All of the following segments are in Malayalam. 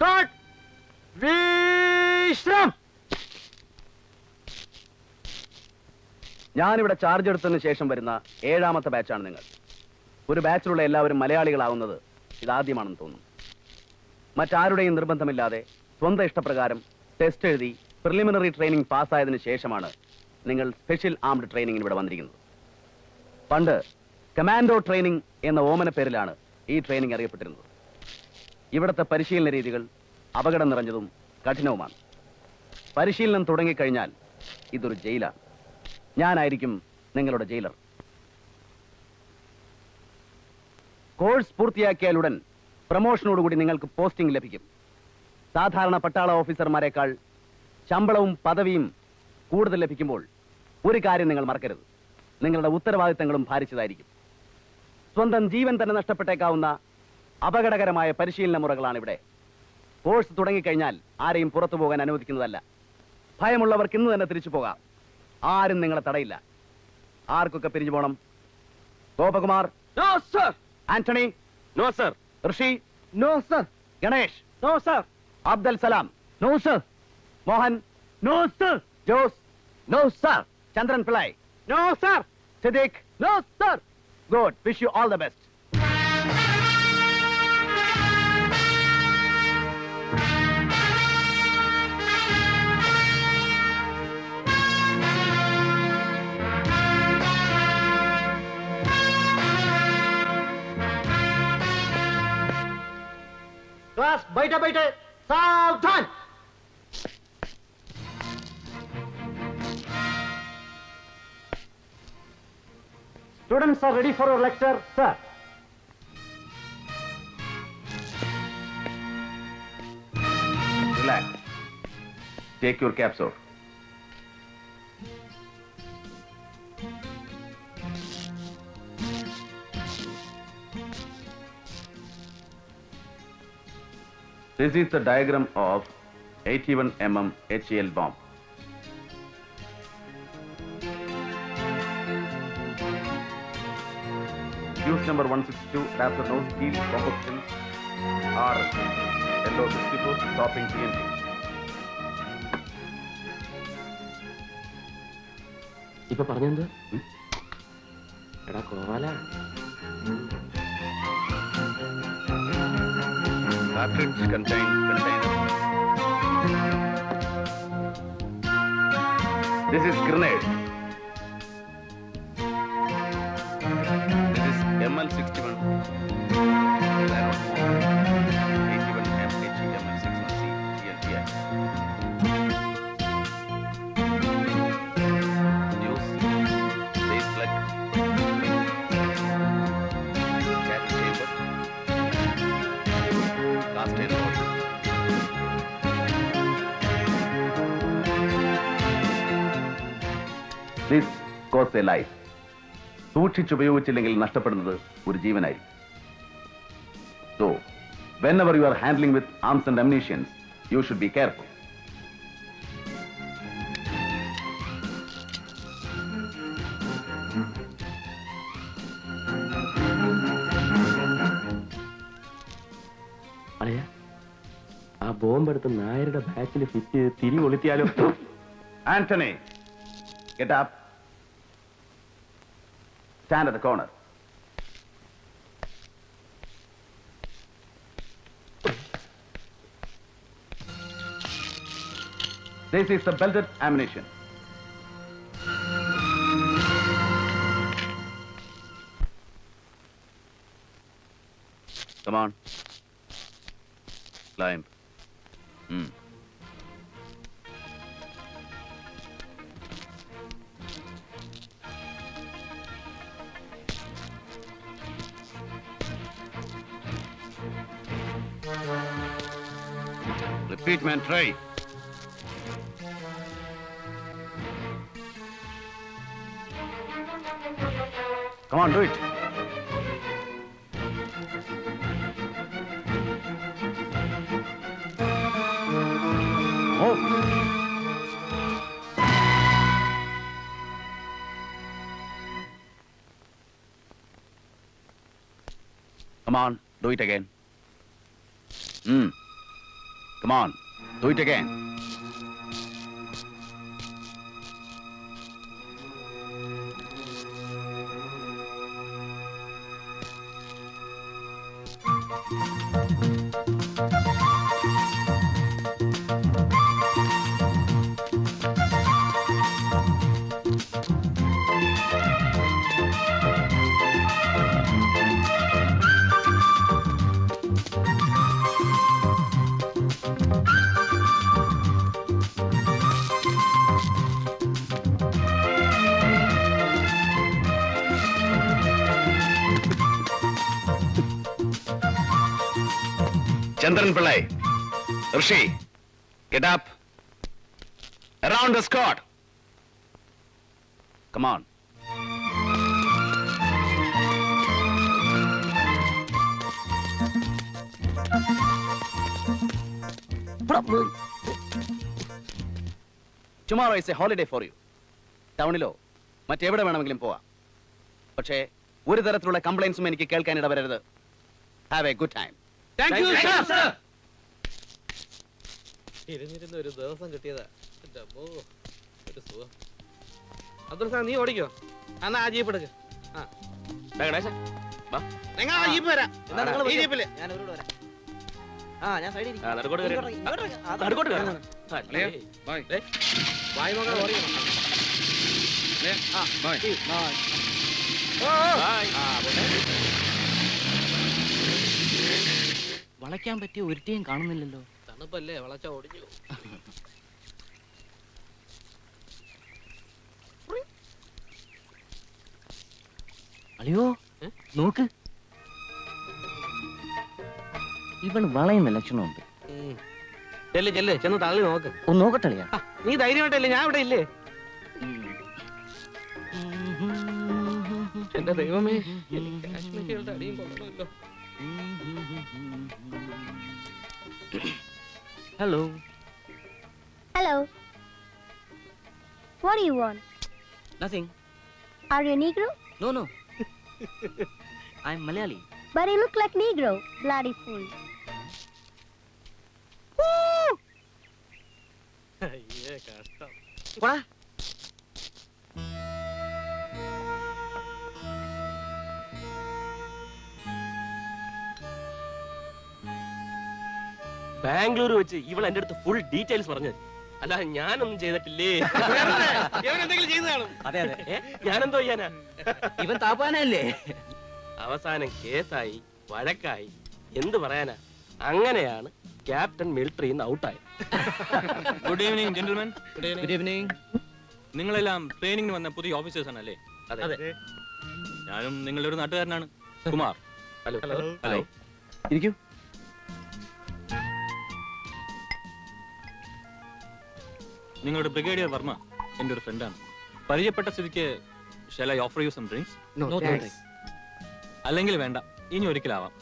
സ്റ്റാർട്ട് വിശ്രം. ഞാനിവിടെ ചാർജ് എടുത്തതിന് ശേഷം വരുന്ന 7ാമത്തെ ബാച്ചാണ് നിങ്ങൾ. ഒരു ബാച്ചിലുള്ള എല്ലാവരും മലയാളികളാവുന്നത് ഇതാദ്യമാണെന്ന് തോന്നുന്നു. മറ്റാരുടെയും നിർബന്ധമില്ലാതെ സ്വന്തം ഇഷ്ടപ്രകാരം ടെസ്റ്റ് എഴുതി പ്രിലിമിനറി ട്രെയിനിങ് പാസ്സായതിനു ശേഷമാണ് നിങ്ങൾ സ്പെഷ്യൽ ആംഡ് ട്രെയിനിങ്ങിന് ഇവിടെ വന്നിരിക്കുന്നത്. പണ്ട് കമാൻഡോ ട്രെയിനിങ് എന്ന ഓമന പേരിലാണ് ഈ ട്രെയിനിങ് അറിയപ്പെട്ടിരുന്നത്. ഇവിടുത്തെ പരിശീലന രീതികൾ അപകടം നിറഞ്ഞതും കഠിനവുമാണ്. പരിശീലനം തുടങ്ങിക്കഴിഞ്ഞാൽ ഇതൊരു ജയിലാണ്. ഞാനായിരിക്കും നിങ്ങളുടെ ജയിലർ. കോഴ്സ് പൂർത്തിയാക്കിയാലുടൻ പ്രമോഷനോടുകൂടി നിങ്ങൾക്ക് പോസ്റ്റിംഗ് ലഭിക്കും. സാധാരണ പട്ടാള ഓഫീസർമാരെക്കാൾ ശമ്പളവും പദവിയും കൂടുതൽ ലഭിക്കുമ്പോൾ ഒരു കാര്യം നിങ്ങൾ മറക്കരുത്, നിങ്ങളുടെ ഉത്തരവാദിത്തങ്ങളും ഭാരിച്ചതായിരിക്കും. സ്വന്തം ജീവൻ തന്നെ നഷ്ടപ്പെട്ടേക്കാവുന്ന അപകടകരമായ പരിശീലന മുറകളാണ് ഇവിടെ. കോഴ്സ് തുടങ്ങിക്കഴിഞ്ഞാൽ ആരെയും പുറത്തു പോകാൻ അനുവദിക്കുന്നതല്ല. ഭയമുള്ളവർക്ക് ഇന്ന് തന്നെ തിരിച്ചു പോകാം. ആരും നിങ്ങളെ തടയില്ല. ആർക്കൊക്കെ പിരിഞ്ഞു പോണം? Gopakumar? No sir. Antony? No sir. Rishi? No sir. Ganesh? No sir. Abdul Salam? No sir. Mohan? No sir. Jose? No sir. Chandran Pillai? No sir. Siddique? No sir. Good. Wish you all the best. Class बैठे बैठे सावधान. Students are ready for your lecture, sir. Relax. Take your caps off. This is the diagram of 81 mm HEL bomb. Fuse number 162, adapter no steel composition R yellow 64, stopping TNT. ഇപ്പൊ പറഞ്ഞെന്ത്? എടാ കോല. Cartridge contains container. This is grenade. This is ML61. 81 MHE ML61C TLTI. News. Base plug. Cat chamber. Cast iron rod. This costs a life. സൂക്ഷിച്ചുപയോഗിച്ചില്ലെങ്കിൽ നഷ്ടപ്പെടുന്നത് ഒരു ജീവനായിരിക്കും. So, whenever you are handling with arms and ammunition, you should be careful. അളയ, ആ ബോംബെടുത്ത് നായരുടെ ബാക്കിൽ ഫിറ്റ് ചെയ്ത് തിരി കൊളുത്തിയാലോ? Anthony, get up. Stand at the corner. This is the belted ammunition. Come on. Climb. Repeat, man, try. Come on, do it. Move. Come on, do it again. Come on, do it again. Chandran Pillai, Rishi, get up. Around the squad. Come on. Tomorrow is a holiday for you. ടൗണിലോ മറ്റെവിടെ വേണമെങ്കിലും പോവാം. പക്ഷേ ഒരു തരത്തിലുള്ള കംപ്ലൈൻസും എനിക്ക് കേൾക്കാൻ ഇടവരരുത്. Have a good time. Thank you, sir. ഇരുന്നിരുന്ന് ഒരു ദിവസം കിട്ടിയതാ. ഒരു സുഖം. അബ്ദുൾ സാർ നീ ഓടിക്കോ. എന്നാ ആ ജീപ്പ് എടുക്ക്. നിങ്ങൾ ആ ജീപ്പ് വരാം. ഈ ജീപ്പില് ഞാൻ അവരോട് വരാം. ഞാൻ സൈഡിൽ വായി നോക്കാൻ ഓടിക്കണം. വളയ്ക്കാൻ പറ്റിയ ഒരുത്തേയും കാണുന്നില്ലല്ലോ. തണുപ്പല്ലേ, വളച്ച ഓടിഞ്ഞു. അളിയോ നോക്ക്, ഇവൻ വളയുന്ന ലക്ഷണമുണ്ട്. ചെല്ല് ചെല്ല്, ചെന്ന് തള്ളി നോക്ക്. ഒന്ന് നോക്കട്ടളിയാ. നീ ധൈര്യമായിട്ടല്ലേ, ഞാൻ ഇവിടെ ഇല്ലേ? എന്റെ ദൈവമേ, കാശ്മീരികളുടെ അടിയും കൊള്ളണമല്ലോ. Hello. Hello. What do you want? Nothing. Are you a Negro? No, no. I'm Malayali. But you look like Negro. Bloody fool. അയ്യേ കഷ്ടം. ബാംഗ്ലൂർ വെച്ച് ഇവൾ എന്റെ അടുത്ത് ഫുൾ ഡീറ്റെയിൽസ് പറഞ്ഞത്. അല്ല ഞാനൊന്നും ചെയ്തിട്ടില്ലേ. എന്തെങ്കിലും ചെയ്തു കാണും. അതെ അതെ, ഞാനെന്തോ ചെയ്യാനാ. ഇവൻ താപ്പാനല്ലേ? അവസാനം കേസായി, വഴക്കായി, എന്ത് പറയാനാ. അങ്ങനെയാണ് ക്യാപ്റ്റൻ മിലിറ്ററിന്ന് ഔട്ടായത്. Good evening gentlemen. Good evening. നിങ്ങളെല്ലാം ട്രെയിനിങ്ങിന് വന്ന പുതിയ ഓഫീസേഴ്സ് ആണല്ലേ? അതെ. ഞാനും നിങ്ങളുടെ ഒരു നാട്ടുകാരനാണ്, കുമാർ. ഹലോ. ഹലോ, ഇരിക്കൂ. നിങ്ങളുടെ ബ്രിഗേഡിയർ വർമ്മ എന്റെ ഒരു ഫ്രണ്ടാണ്. പരിചയപ്പെട്ട സ്ഥിതിക്ക് shall I offer you some drinks? No thanks. അല്ലെങ്കിൽ വേണ്ട, ഇനി ഒരിക്കലാവാം.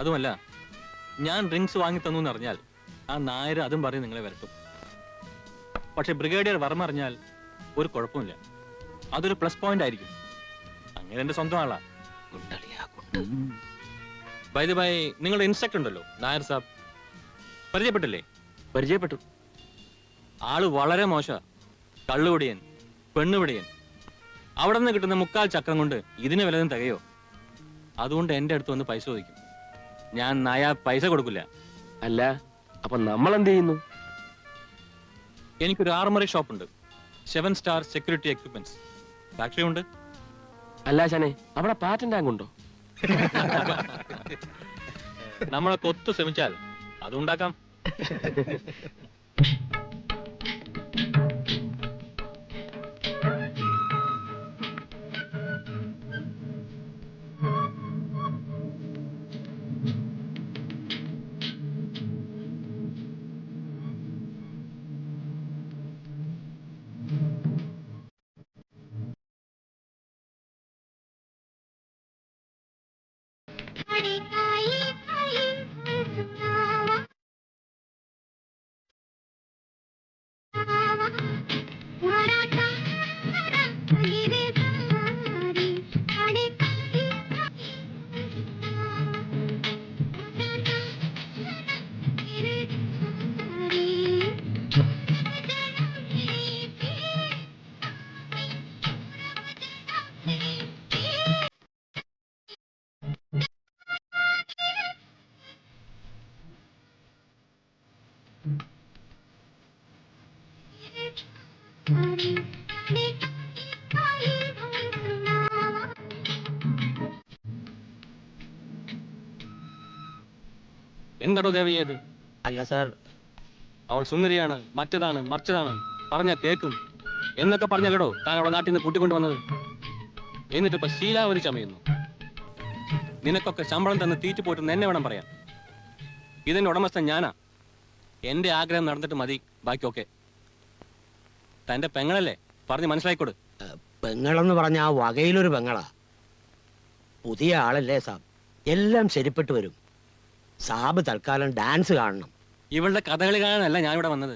അതുമല്ല, ഞാൻ ഡ്രിങ്ക്സ് വാങ്ങി തന്നു എന്നറിഞ്ഞാൽ ആ നായർ അതും പറഞ്ഞ് നിങ്ങളെ വരട്ടും. പക്ഷെ ബ്രിഗേഡിയർ വർമ്മ അറിഞ്ഞാൽ ഒരു കുഴപ്പമില്ല, അതൊരു പ്ലസ് പോയിന്റ് ആയിരിക്കും. അങ്ങനെ എന്റെ സ്വന്തം ആളാ. ബൈ ദ ബൈ, നിങ്ങളുടെ ഇൻസ്ട്രക്ടർ ഉണ്ടല്ലോ നായർ സാബ്, പരിചയപ്പെട്ടില്ലേ? പരിചയപ്പെട്ടു. ആള് വളരെ മോശ, കള്ളുപിടിയൻ, പെണ്ണുപിടിയൻ. അവിടെ നിന്ന് കിട്ടുന്ന 3/4 ചക്രം കൊണ്ട് ഇതിന് വല്ലതും തികയോ? അതുകൊണ്ട് എന്റെ അടുത്ത് വന്ന് പൈസ ചോദിക്കും. ഞാൻ പൈസ കൊടുക്കില്ല. അല്ല, അപ്പൊ നമ്മൾ എന്ത് ചെയ്യുന്നു? എനിക്കൊരു ആർമറി ഷോപ്പ് ഉണ്ട്, 7 സ്റ്റാർ സെക്യൂരിറ്റി എക്യുപ്മെന്റ്സ്. ഫാക്ടറി ഉണ്ട്. അല്ല ശനെ, അവിടെ പാറ്റന്റ് ടാങ്ക് ഉണ്ടോ? നമ്മളൊക്കെ ഒത്തു ശ്രമിച്ചാൽ അതുണ്ടാക്കാം. എന്താണോ ദേവിയത്? അല്ല സാർ, അവൾ സുന്ദരിയാണ്, മറ്റതാണ് മറിച്ചതാണ്, പറഞ്ഞ കേക്കും എന്നൊക്കെ പറഞ്ഞല്ലോ താൻ അവളെ നാട്ടിൽ നിന്ന് കൂട്ടിക്കൊണ്ടുവന്നത്. എന്നിട്ട് ഇപ്പൊ ശീലാവതി ചമയുന്നു. നിനക്കൊക്കെ ശമ്പളം തന്ന് തീറ്റു പോയിട്ട് എന്നെ വേണം പറയാൻ. ഇതിന്റെ ഉടമസ്ഥൻ ഞാനാ. എന്റെ ആഗ്രഹം നടന്നിട്ട് മതി ബാക്കിയൊക്കെ. തന്റെ പെങ്ങളല്ലേ, പറഞ്ഞ് മനസ്സിലായിക്കോട്. പെങ്ങളെന്ന് പറഞ്ഞ ആ വകയിലൊരു പെങ്ങളാ. പുതിയ ആളല്ലേ സാബ്, എല്ലാം ശരിപ്പെട്ടു വരും. സാബ് തൽക്കാലം ഡാൻസ് കാണണം. ഇവളുടെ കഥകളി കാണാനല്ല ഞാനിവിടെ വന്നത്.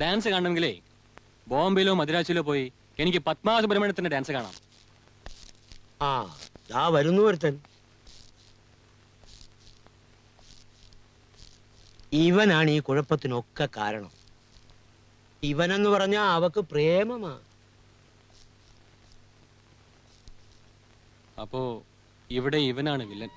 ഡാൻസ് കാണണമെങ്കിലേ ബോംബെയിലോ മദ്രാസിലോ പോയി എനിക്ക് പത്മാസുബ്രഹ്മണ്യത്തിന്റെ ഡാൻസ് കാണാം. ആ ദാ വരുന്നു ഒരുത്തൻ. ഇവനാണ് ഈ കുഴപ്പത്തിനൊക്കെ കാരണം. ഇവനെന്ന് പറഞ്ഞാ അവക്ക് പ്രേമമാ. അപ്പോ ഇവിടെ ഇവനാണ് വില്ലൻ.